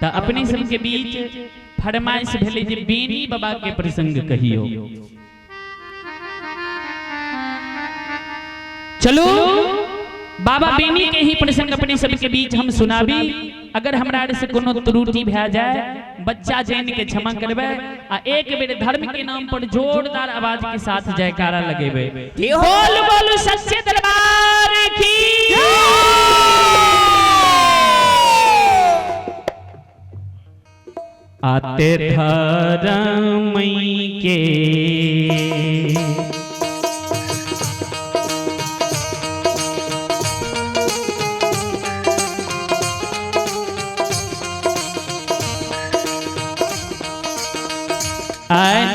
तो अपने सबके बीच फरमाइश भेले जे बेनी बाबा के प्रसंग कहियो। चलो बाबा बेनी के ही प्रसंग अपने सबके बीच हम सुनाबी। अगर हमरा से कोनो त्रुटि भे जाए बच्चा जान के क्षमा करबे आ एक बेर धर्म के नाम पर जोरदार आवाज के साथ जयकारा लगेबे। बोल बोल सच्चे दरबार की। आते धर्म के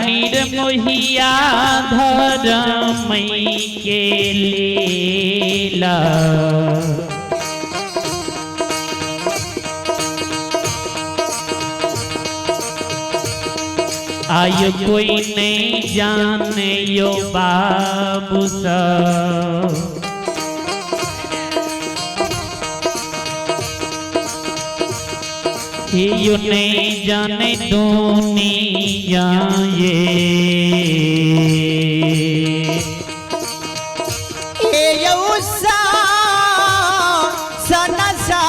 निर्मोहिया धर्म के लीला आयो कोई नहीं जाने यो बाबू सब यो नहीं जाने दुनिया ये उसा सनसा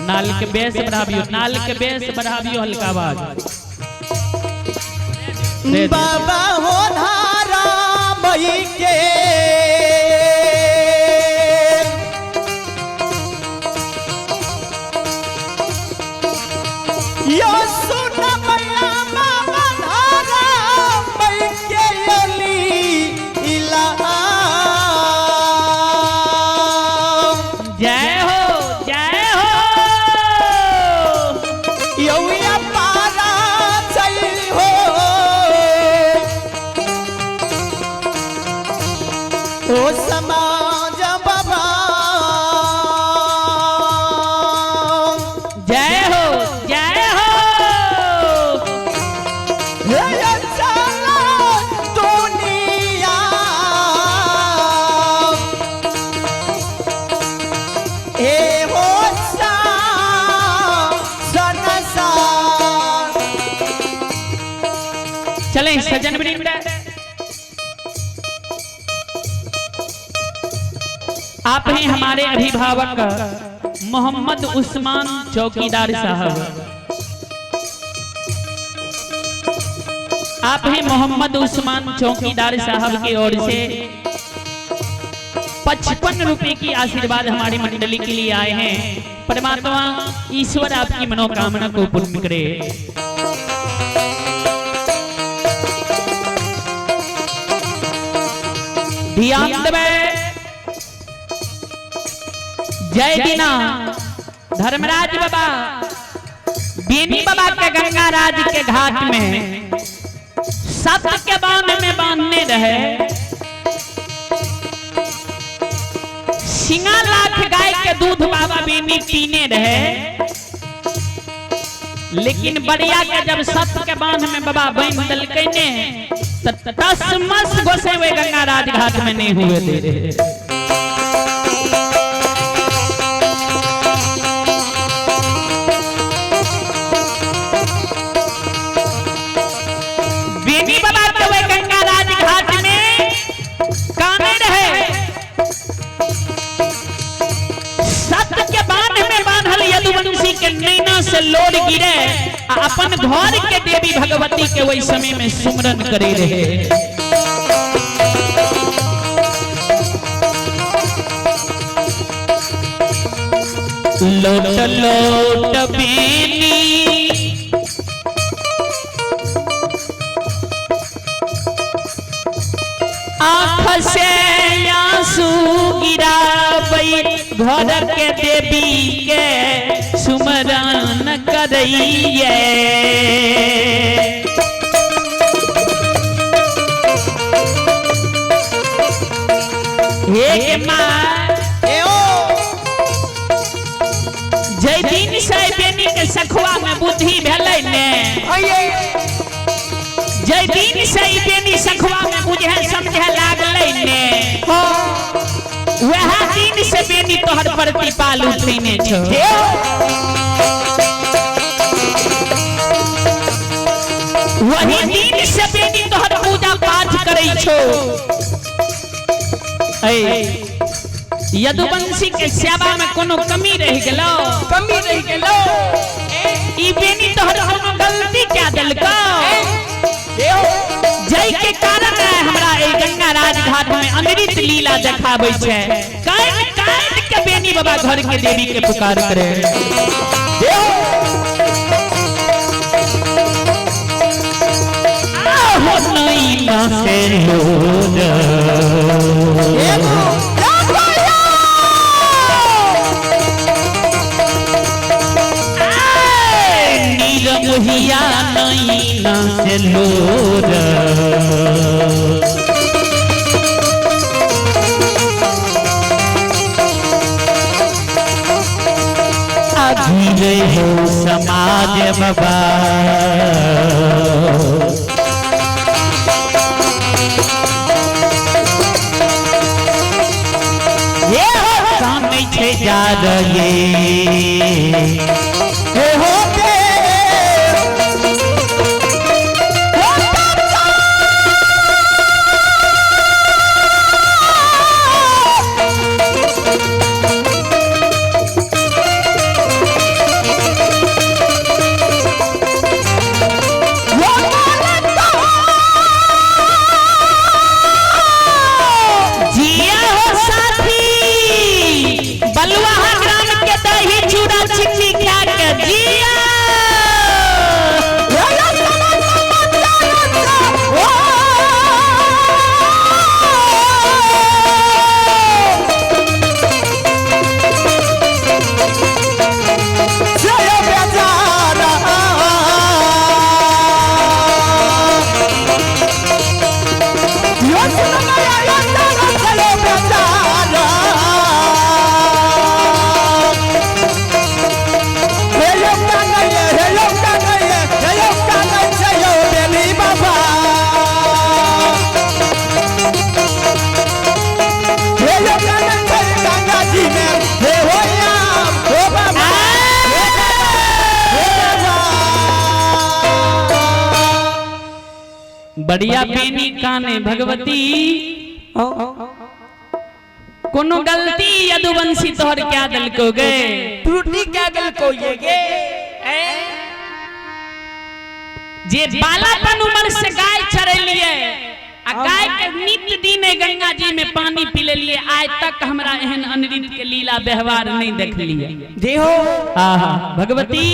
नाल के बेस बढ़ाबियो, नाल के बेस बढ़ाबियो हल्का आवाज। बाबा हो धारा मई के यो सुन मैया बाबा धारा मई के योली इला जय हो जय हो। यौया पारा चली हो ओ समाज बाबा जय हो जय हो। हे चला दुनिया ए हो सा सनसा। चले सजन वृंद आप हैं हमारे अभिभावक मोहम्मद उस्मान चौकीदार साहब। आप हैं मोहम्मद उस्मान चौकीदार साहब की ओर से 55 रुपए की आशीर्वाद हमारी मंडली के लिए आए हैं। परमात्मा ईश्वर आपकी मनोकामना को पूर्ण करे। ध्यान देवे। जय दीना धर्मराज बाबा बेनी बाबा के गंगा राज के घाट में सत्य के बांध में बांधने रहे। सिंगा लाख गाय के दूध बाबा बेनी पीने रहे। लेकिन बढ़िया के जब सत्य के बांध में बाबा बांध दलके ने तस मस गोसे हुए गंगा राज घाट में नहीं हुए दे रहे। बेनी बाबा तो वे गंगा राज घाट में काने रहे। सत्य के बांध में बांधल यदुवंशी के नैना से लोर गिरे अपन घर के देवी भगवती के वही समय में सुमरन करे रहे। लोट लोट बेनी आँख से आंसू गिराबई घर के देवी के सुमरन करइए। हे माँ जय दिन से बेनी के सखुआ में बुद्धि भेलै ने। जय दिन से बेनी सखुआ में बुझे समझे लागलै ने। वह दिन से बेनी तोहर प्रतिपाल उठैने छो वही दिन से बेनी तोहर पूजा पाठ करै छो यदुवंशी के सेवा में कोनो कमी रह गेलो ई बेनी तोहर कोनो गलती क्या देलको जय के कारण हमरा ए गंगा राज घाट में अमृत लीला देखाबै छै काट के बेनी बाबा घर के देवी के पुकार करे आहो नैना से लोड नीरमोहिया नैना से लोड अभी हो समाज बाबा ये सामने छे जा रहे होते बढ़िया बेनी काने भगवती कोनो गलती यदुवंशी तोहर क्या दलको गे त्रुटि क्या गलको ये गे जे बालापन उम्र से गाय चरे लिए आ गाय के नित्य दिन गंगा जी में पानी पी ले लिए आज तक हमरा एहन अनृत के लीला व्यवहार नहीं देख लिए जे हो आहा भगवती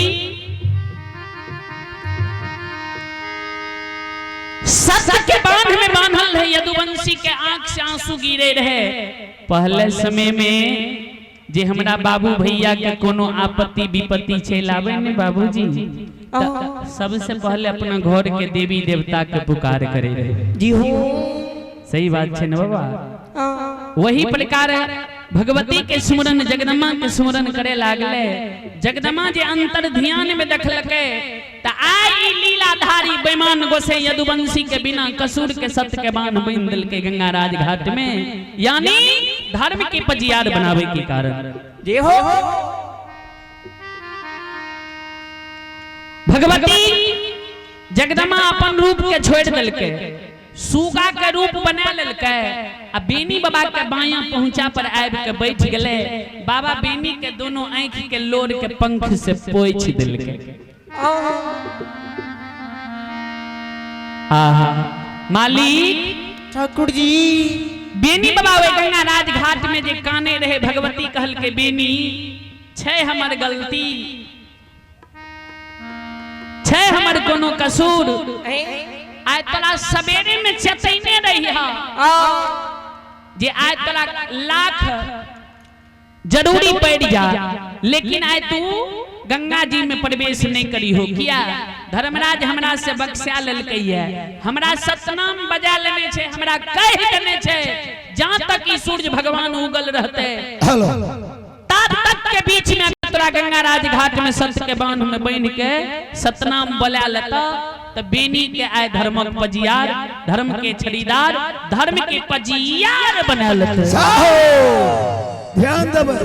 सत्य के बांध में बांधल है यदुवंशी के आंख से आंसू गिरे रहे पहले समय में जे हमरा बाबू भैया के कोनो आपत्ति विपत्ति चल आवे ने बाबूजी सबसे पहले अपना घर के देवी देवता के पुकार करे रहे जी हो सही बात है ना बाबा वही प्रकार भगवती के स्मरण जगदम्बा के स्मरण करे लागले जगदम्बा जे अंतर ध्यान में देखलके त आई लीलाधारी बेईमान गोसे यदुवंशी के बिना कसूर के सत्य के बाण बांध दिल के गंगा राज घाट में यानी धर्म के पजियार बनावे के कारण जे हो भगवती जगदम्बा अपन रूप के छोड़ दिल के सुगा के रूप बना लेलके आ बेनी बाबा के बाया पहुंचा पर आब के बैठ गेले बाबा बेनी के दोनों आंख के लोर के पंख से पोछ दिलके आहा मालिक ठाकुर जी बेनी बाबा वे गंगा राज घाट में जे काने रहे भगवती कहल के बेनी छै हमर गलती छै हमर कोनो कसूर आज तोरा सवेरे में चेतैने रही जे आज तोरा लाख जरूरी पड़ जा लेकिन आज तू गंगा जी में प्रवेश नहीं करी हो किया धर्मराज हमरा से बक्सा लेलकै है हमरा सतनाम बजा लेने छे हमरा कह देने छे जहां तक ई सूर्य भगवान उगल रहते हेलो तात तक के बीच में तोरा गंगा राज घाट में संत के बांध में बन के सतनाम बोला लेता तो बेनी के आय धर्मक पजियार धर्म के छड़ीदार धर्म के पजियार बना लेते ध्यान देबै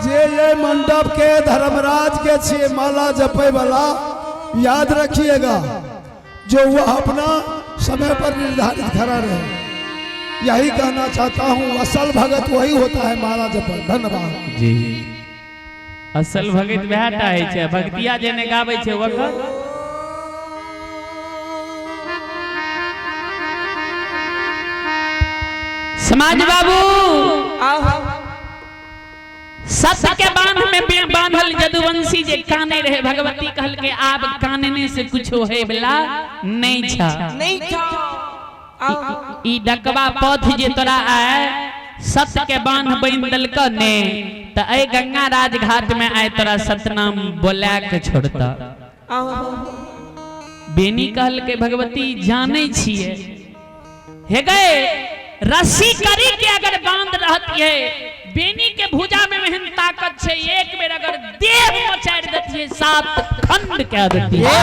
जे ये मंडप के धर्मराज के छे माला जपे वाला याद रखिएगा, जो वह अपना समय पर निर्धारित खड़ा रहे। यही कहना चाहता हूँ, असल भगत वही होता है माला जपे। धन्यवाद जी। असल भगत वहटा है छे, भक्तिया जेने गावे छे वकर समाज बाबू सत्य के बांध में बांधल जदुवंशी जे काने रहे, भगवती कहल के आब कानने से कुछ होए वाला नहीं छा। नहीं था ई डकवा पथ जे तोरा आए सत्य के बांध बन दलक ने त ए गंगा राज घाट में आए तोरा सतनाम बोला के छोड़ता। बेनी कहल के भगवती जाने छिए हे गए रस्सी करी के अगर बांध रहती है, बेनी के भुजा में मेहन ताकत छे, एक बेर अगर देह मचार देती है 7 खंड कह देती है।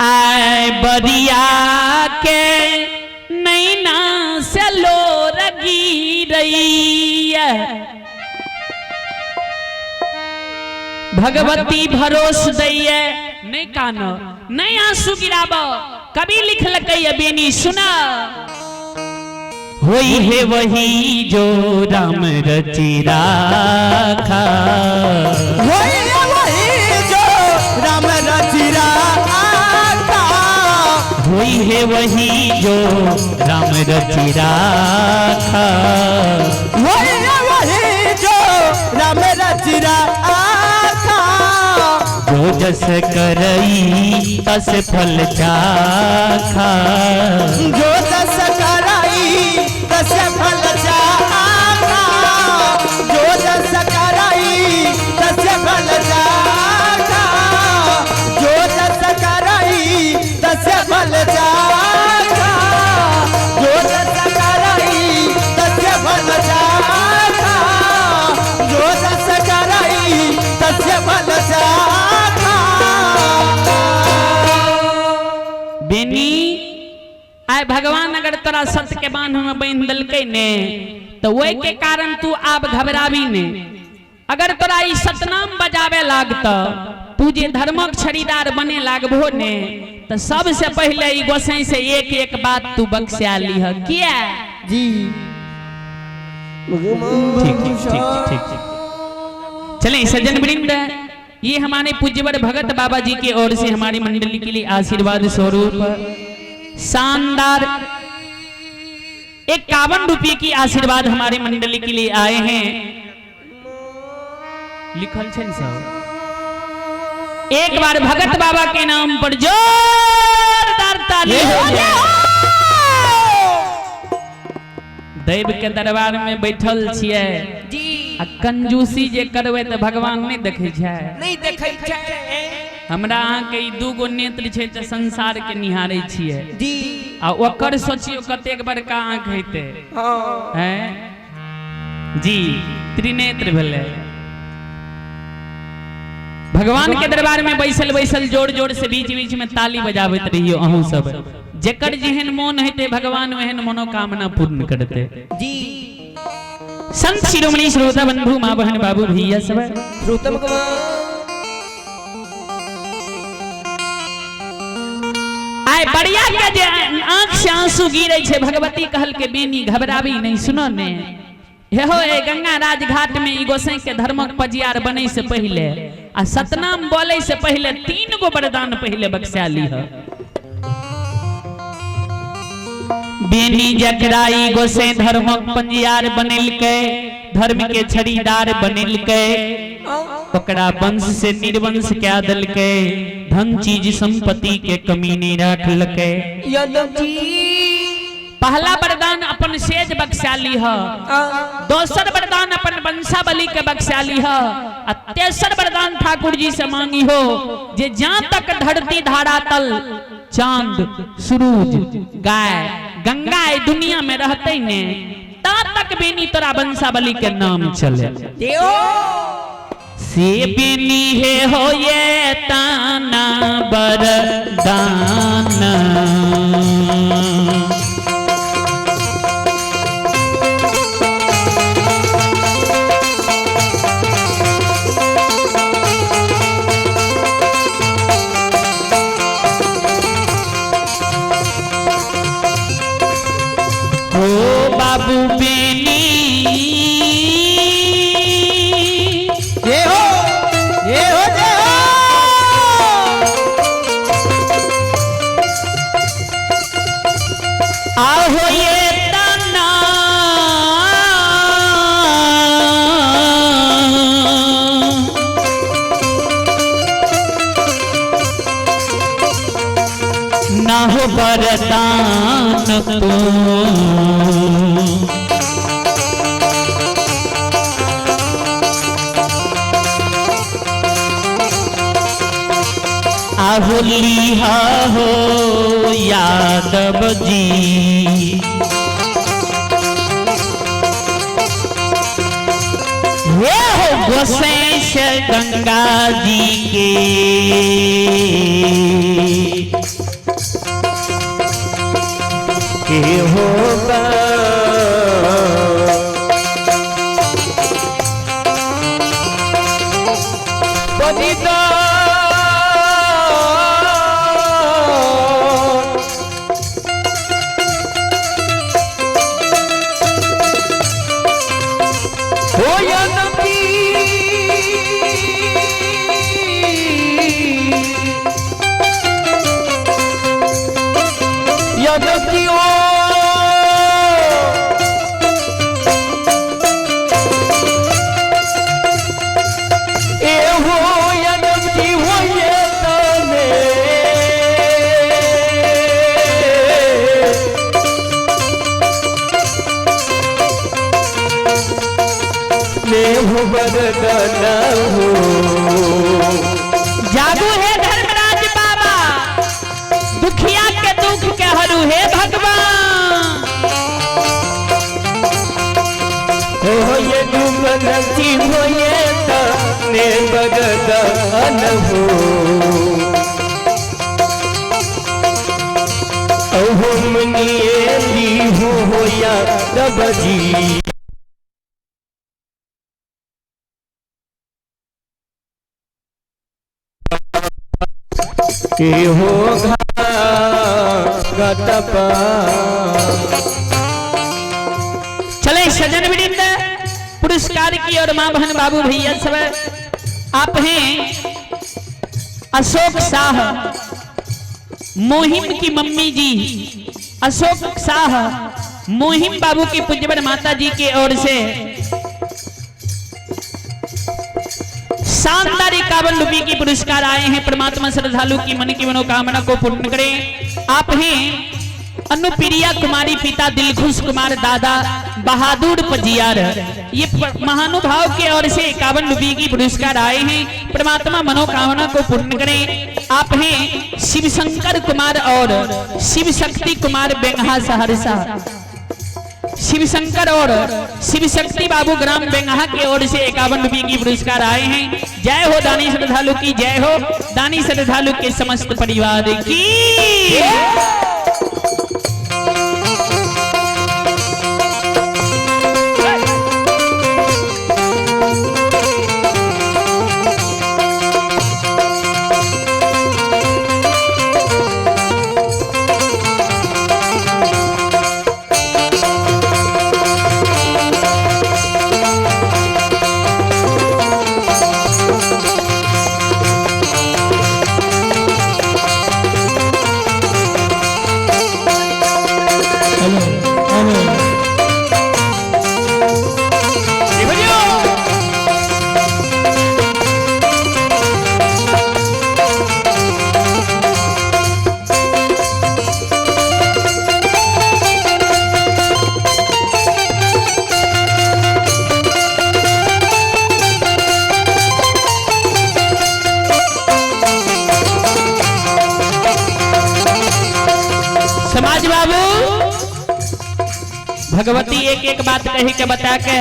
आए बरिया के नैना से लो रगी रही है, भगवती भरोस दैये नहीं कानो नहीं आंसू गिराब। कभी लिख लगे बेनी सुना, होई है वही जो राम रचि राखा, होई है वही जो राम रचि राखा, होई है वही जो राम रचि राखा, होई है वही जो राम रचि राखा, जो जस करई तस फल चाखा, जो जस करई तस फल चाखा, जो जस करई तस फल चाखा, जो जस करई तस फल चाखा, जो जस करई तस फल चाखा, जो जस करई तस फल चाखा। बेनी आय भगवान अगर तोरा सत्य के बांध में बांध दलके ने तो वही के कारण तू आप घबरावी ने। अगर तोरा ई सतनाम बजावे लागता, तू जे धर्मक छड़ीदार बने लागबो ने, तो सबसे पहले ई गोसाई से एक एक बात तू बख्शा लीह। किया जी ठीक ठीक ठीक ठीक। चलें सज्जन वृंद, ये हमारे पूज्यवर भगत बाबा जी की ओर से हमारी मंडली के लिए आशीर्वाद स्वरूप शानदार 51 रुपये की आशीर्वाद हमारी मंडली के लिए आए हैं। लिखल छे सब एक बार भगत बाबा के नाम पर जोरदार ताली हो जाए। दैव के दरबार में बैठल छिए, आ कंजूसी जे करवे तो भगवान नहीं देखे छै, नहीं देखे छै। हमरा अहाँ के ई दूगो नेत्र छै त संसार के निहारे छिए जी, आ ओकर सोचियो कतेक बड़का आंख हेते हैं जी, त्रिनेत्र भेले। भगवान के दरबार में बैसल बैसल जोर जोर से बीच बीच में ताली बजावत रहियो अहू सब। जेकर जेहन मन हेते भगवान वहन मनोकामना पूर्ण करते जी। संत शिरोमणि श्रोता बंधु मां बहन बाबू भैया सब श्रोतम आय बढ़िया के जे आंख से आंसू गिरे छे, भगवती कहल के बेनी घबरावी नहीं। सुनो ने हे हो ए गंगा राज घाट में ई गोसाई के धर्मक पजियार बने से पहले आ सतनाम बोले से पहले 3 गो वरदान पहले बख्शा लीह। बेनी जकराई गोसे धर्मक पंजियार बनेलके, धर्म के छड़ीदार बनेलके, ओकरा वंश से निर्वंश क्या दलके, धन चीज संपत्ति के कमी नहीं रखलके। पहला वरदान अपन सेज बख्शा लीह, दोसर वरदान अपन वंशावली के बख्शा लीह, आ तेसर वरदान ठाकुर जी से मांगी हो जे जहां तक धरती धरातल चांद सूरज गाय गंगा ए दुनिया में रहते ने ता तक बेनी तोरा वंशावली के नाम चले। से बेनी है हो ये ताना वरदान ओ बाबू बेनी ये हो ये हो ये हो आहो ये तना ना हो बरदान तो आहो लिहा हो यादव जी ये हो गोसेश गंगा जी के होगा जागू है धर्मराज बाबा दुखिया के दुख के हरू है भगवान हो ये दुमनसी हो ये तने बरदान हो ओहो मनिए ली हो या रब जी के हो गतपा चले सजन वृंद पुरस्कार की और मां बहन बाबू भैया सब आप हैं अशोक शाह मोहिम की मम्मी जी अशोक शाह मोहिम बाबू की पूज्यवर माता जी की ओर से शानदार 51 रुपये की पुरस्कार आए हैं। परमात्मा श्रद्धालु की मन की मनोकामना को पूर्ण करें। आप हैं अनुप्रिया कुमारी, पिता दिलखुश कुमार, दादा बहादुर पजियार। ये महानुभाव के ओर से 51 रुपये की पुरस्कार आए हैं। परमात्मा मनोकामना को पूर्ण करें। आप हैं शिवशंकर कुमार और शिव शक्ति कुमार बेंगहा सहरसा। शिवशंकर और शिव शक्ति बाबू ग्राम बेंगहा की ओर से 51 रुपये की पुरस्कार आए हैं। जय हो दानी श्रद्धालु की, जय हो दानी श्रद्धालु के समस्त परिवार की। समाज बाबू भगवती एक एक बात कही के बता के